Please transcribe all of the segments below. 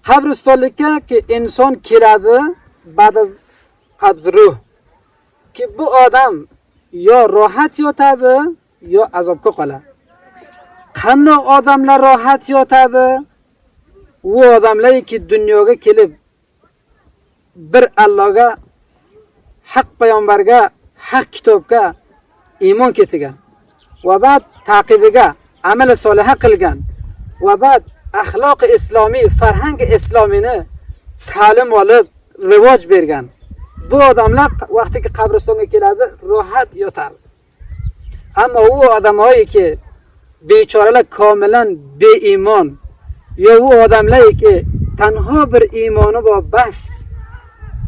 Qabristonlikka ki inson keladi ba'da qabz ruh. Ki bu odam yo rohat yotadi yo azobga qoladi. Qanday odamlar rohat yotadi? U odamlarki dunyoga kelib bir Allohga, haq payg'ambarga, haq kitobga iymon keltirgan va ba'd taqibiga amal solih qilgan va ba'd axloq islomiy, farhang islomini ta'lim olib, rivoj bergan. Bu odamlar vaqtiki qabristonga keladi, rohat yotar. Ammo u odamlarki bechoralar komilan beiymon, yo u odamlarki tanho bir iymoni bor bas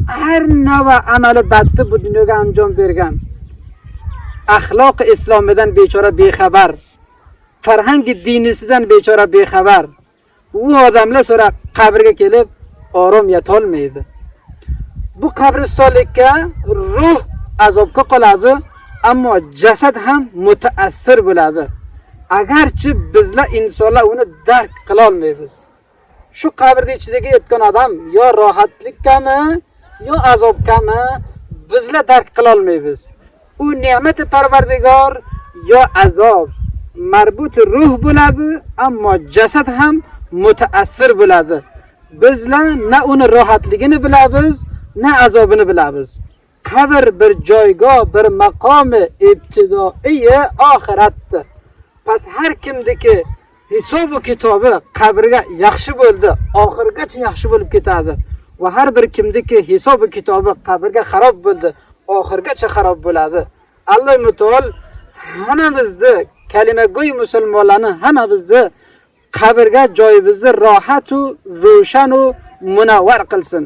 har nava amali badni bu dunyoga anjom bergan. Axloq islomidan bechora bexabar, farhangi dinisidan bechora bexabar. U odamlar so'ra qabrga kelib orom yetolmaydi. Bu qabristonlikka ruh azobga qoladi, ammo jasad ham mutaassir bo'ladi. Agarchi bizlar insonlar uni dark qila olmaymiz. Shu qabrning ichidagi yotgan odam yo rohatlikmi, yo azobkami bizlar dark qila olmaymiz. U ne'mati Parvardigor yo azob marbut ruh bo'ladi, ammo jasad ham mutaassir bo'ladi. Bizlar na uni rohatligini bilamiz, na azobini bilamiz. Qabr bir joygoh, bir maqomi ibtidoiy oxiratdir. Pas har kimdiki hisob va kitobi qabrga yaxshi bo'ldi, oxirgacha yaxshi bo'lib ketadi. Va har bir kimdiki hisob va kitobi qabrga xarob bo'ldi, oxirgacha xarob bo'ladi. Alloh mutol hammamizni, kalimago'y musulmonlarni hammamizni qabrga joyimizni rohat va ro'shan va munavvar qilsin.